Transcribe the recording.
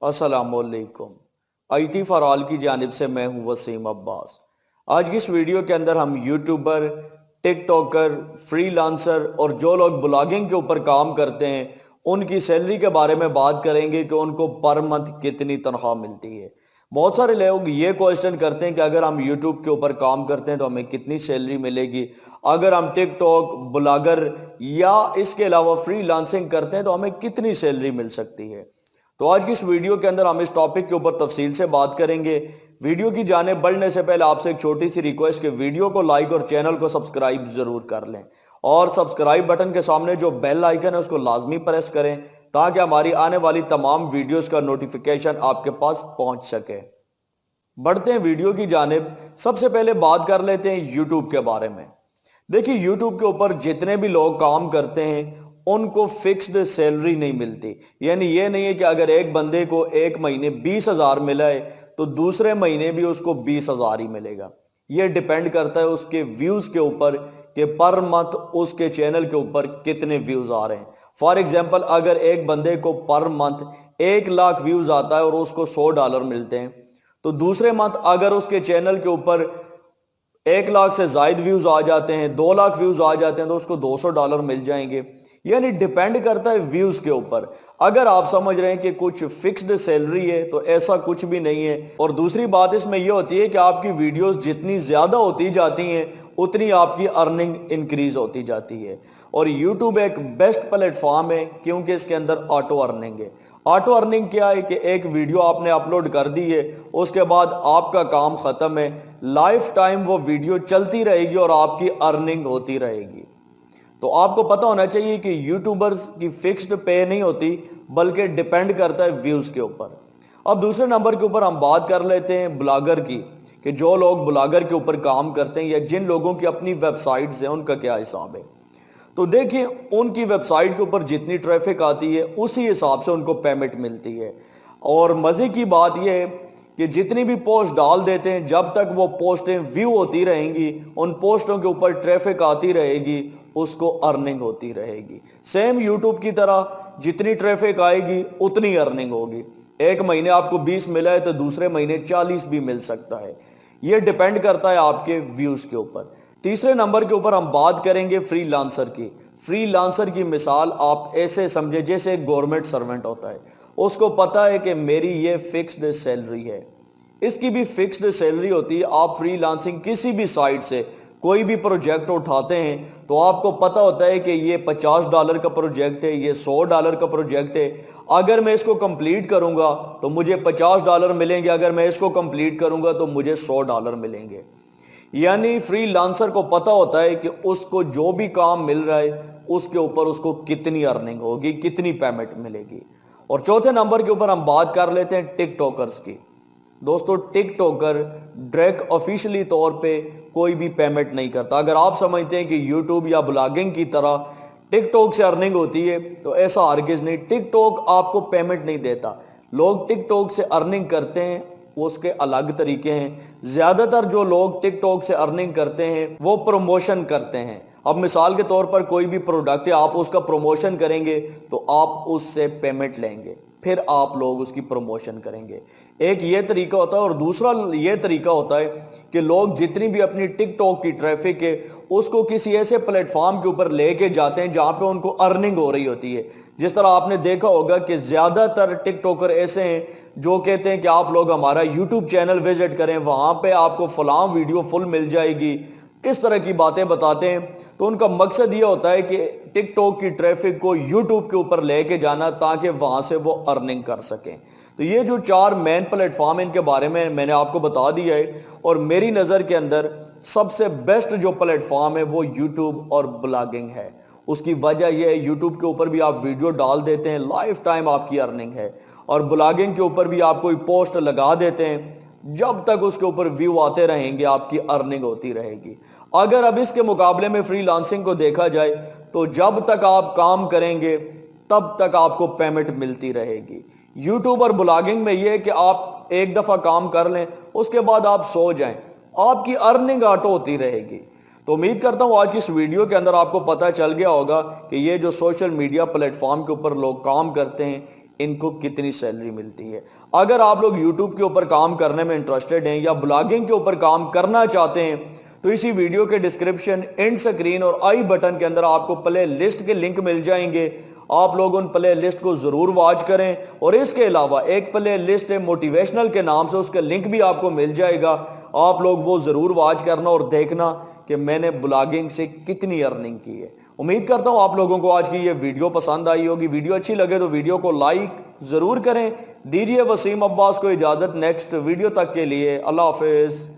अस्सलामुअलैकुम। IT4ALL की जानिब से मैं हूँ वसीम अब्बास। आज की इस वीडियो के अंदर हम यूट्यूबर, टिकटॉकर, फ्रीलांसर और जो लोग ब्लॉगिंग के ऊपर काम करते हैं उनकी सैलरी के बारे में बात करेंगे कि उनको पर मंथ कितनी तनख्वाह मिलती है। बहुत सारे लोग ये क्वेश्चन करते हैं कि अगर हम यूट्यूब के ऊपर काम करते हैं तो हमें कितनी सैलरी मिलेगी, अगर हम टिकटॉक, ब्लॉगर या इसके अलावा फ्रीलांसिंग करते हैं तो हमें कितनी सैलरी मिल सकती है। तो आज की इस वीडियो के अंदर हम इस टॉपिक के ऊपर तफसील से बात करेंगे। वीडियो की जाने बढ़ने से पहले आपसे एक छोटी सी रिक्वेस्ट कि वीडियो को लाइक और चैनल को सब्सक्राइब जरूर कर लें और सब्सक्राइब बटन के सामने जो बेल आइकन है उसको लाजमी प्रेस करें ताकि हमारी आने वाली तमाम वीडियोस का नोटिफिकेशन आपके पास पहुंच सके। बढ़ते हैं वीडियो की जानिब। सबसे पहले बात कर लेते हैं यूट्यूब के बारे में। देखिए, यूट्यूब के ऊपर जितने भी लोग काम करते हैं उनको फिक्स्ड सैलरी नहीं मिलती। यानी ये नहीं है कि अगर एक बंदे को एक महीने 20,000 मिला है तो दूसरे महीने भी उसको 20,000 ही मिलेगा। ये डिपेंड करता है उसके व्यूज के ऊपर कि पर मंथ उसके चैनल के ऊपर कितने व्यूज आ रहे हैं। फॉर एग्जांपल, अगर एक बंदे को पर मंथ 1 लाख व्यूज आता है और उसको $100 मिलते हैं तो दूसरे मंथ अगर उसके चैनल के ऊपर 1 लाख से ज्यादा व्यूज आ जाते हैं, 2 लाख व्यूज आ जाते हैं तो उसको $200 मिल जाएंगे। यानी डिपेंड करता है व्यूज के ऊपर। अगर आप समझ रहे हैं कि कुछ फिक्स्ड सैलरी है तो ऐसा कुछ भी नहीं है। और दूसरी बात इसमें यह होती है कि आपकी वीडियोस जितनी ज्यादा होती जाती हैं उतनी आपकी अर्निंग इंक्रीज होती जाती है। और यूट्यूब एक बेस्ट प्लेटफॉर्म है क्योंकि इसके अंदर ऑटो अर्निंग है। ऑटो अर्निंग क्या है कि एक वीडियो आपने अपलोड कर दी है, उसके बाद आपका काम खत्म है, लाइफ टाइम वो वीडियो चलती रहेगी और आपकी अर्निंग होती रहेगी। तो आपको पता होना चाहिए कि यूट्यूबर्स की फिक्स्ड पे नहीं होती बल्कि डिपेंड करता है व्यूज के ऊपर। अब दूसरे नंबर के ऊपर हम बात कर लेते हैं ब्लॉगर की, कि जो लोग ब्लॉगर के ऊपर काम करते हैं या जिन लोगों की अपनी वेबसाइट्स हैं उनका क्या हिसाब है। तो देखिए, उनकी वेबसाइट के ऊपर जितनी ट्रैफिक आती है उसी हिसाब से उनको पेमेंट मिलती है। और मजे की बात यह है कि जितनी भी पोस्ट डाल देते हैं जब तक वो पोस्टें व्यू होती रहेंगी, उन पोस्टों के ऊपर ट्रैफिक आती रहेगी, उसको अर्निंग होती रहेगी। सेम यूट्यूब की तरह जितनी ट्रैफिक आएगी उतनी अर्निंग होगी। एक महीने आपको 20 मिला है तो दूसरे महीने 40 भी मिल सकता है। यह डिपेंड करता है आपके व्यूज के ऊपर। तीसरे नंबर के ऊपर हम बात करेंगे फ्रीलांसर की। फ्रीलांसर की मिसाल आप ऐसे समझे जैसे एक गवर्नमेंट सर्वेंट होता है, उसको पता है कि मेरी ये फिक्स्ड सैलरी है, इसकी भी फिक्स्ड सैलरी होती है। आप फ्रीलांसिंग किसी भी साइट से कोई भी प्रोजेक्ट उठाते हैं तो आपको पता होता है कि ये $50 का प्रोजेक्ट है, ये $100 का प्रोजेक्ट है। अगर मैं इसको कंप्लीट करूंगा तो मुझे $50 मिलेंगे, अगर मैं इसको कंप्लीट करूंगा तो मुझे $100 मिलेंगे। यानी फ्रीलांसर को पता होता है कि उसको जो भी काम मिल रहा है उसके ऊपर उसको कितनी अर्निंग होगी, कितनी पेमेंट मिलेगी। और चौथे नंबर के ऊपर हम बात कर लेते हैं टिकटॉकर्स की। दोस्तों, टिकटॉकर डायरेक्ट ऑफिशियली तौर पे कोई भी पेमेंट नहीं करता। अगर आप समझते हैं कि यूट्यूब या ब्लॉगिंग की तरह टिकटॉक से अर्निंग होती है तो ऐसा हरगिज नहीं। टिकटॉक आपको पेमेंट नहीं देता। लोग टिकटॉक से अर्निंग करते हैं, उसके अलग तरीके हैं। ज्यादातर जो लोग टिकटॉक से अर्निंग करते हैं वो प्रमोशन करते हैं। अब मिसाल के तौर पर कोई भी प्रोडक्ट है, आप उसका प्रमोशन करेंगे तो आप उससे पेमेंट लेंगे, फिर आप लोग उसकी प्रमोशन करेंगे। एक ये तरीका होता है। और दूसरा ये तरीका होता है कि लोग जितनी भी अपनी टिकटॉक की ट्रैफिक है उसको किसी ऐसे प्लेटफॉर्म के ऊपर लेके जाते हैं जहां पे उनको अर्निंग हो रही होती है। जिस तरह आपने देखा होगा कि ज्यादातर टिकटॉकर ऐसे हैं जो कहते हैं कि आप लोग हमारा यूट्यूब चैनल विजिट करें, वहां पे आपको फलां वीडियो फुल मिल जाएगी, इस तरह की बातें बताते हैं। तो उनका मकसद ये होता है कि टिकटॉक की ट्रैफिक को यूट्यूब के ऊपर लेके जाना ताकि वहां से वो अर्निंग कर सकें। तो ये जो 4 मेन प्लेटफॉर्म है इनके बारे में मैंने आपको बता दिया है। और मेरी नज़र के अंदर सबसे बेस्ट जो प्लेटफॉर्म है वो यूट्यूब और ब्लॉगिंग है। उसकी वजह यह है, यूट्यूब के ऊपर भी आप वीडियो डाल देते हैं, लाइफ टाइम आपकी अर्निंग है। और ब्लॉगिंग के ऊपर भी आप कोई पोस्ट लगा देते हैं, जब तक उसके ऊपर व्यू आते रहेंगे आपकी अर्निंग होती रहेगी। अगर अब इसके मुकाबले में फ्रीलांसिंग को देखा जाए तो जब तक आप काम करेंगे तब तक आपको पेमेंट मिलती रहेगी। यूट्यूब और ब्लॉगिंग में यह है कि आप एक दफा काम कर लें, उसके बाद आप सो जाएं, आपकी अर्निंग ऑटो होती रहेगी। तो उम्मीद करता हूं आज की इस वीडियो के अंदर आपको पता चल गया होगा कि ये जो सोशल मीडिया प्लेटफॉर्म के ऊपर लोग काम करते हैं ان کو کتنی سیلری ملتی ہے۔ اگر آپ لوگ یوٹیوب کے اوپر کام کرنے میں انٹرسٹڈ ہیں یا بلاگنگ کے اوپر کام کرنا چاہتے ہیں تو اسی ویڈیو کے ڈسکرپشن، اینڈ سکرین اور آئی بٹن کے اندر آپ کو پلے لسٹ کے لنک مل جائیں گے۔ آپ لوگ ان پلے لسٹ کو ضرور واچ کریں، اور اس کے علاوہ ایک پلے لسٹ ہے موٹیویشنل کے نام سے، اس کا لنک بھی آپ کو مل جائے گا، آپ لوگ وہ ضرور واچ کرنا اور دیکھنا کہ میں نے بلاگنگ سے کتنی ارننگ کی ہے۔ امید کرتا ہوں آپ لوگوں کو آج کی یہ ویڈیو پسند آئی ہوگی۔ ویڈیو اچھی لگے تو ویڈیو کو لائک ضرور کریں۔ دیجیے وسیم عباس کو اجازت، نیکسٹ ویڈیو تک کے لیے اللہ حافظ۔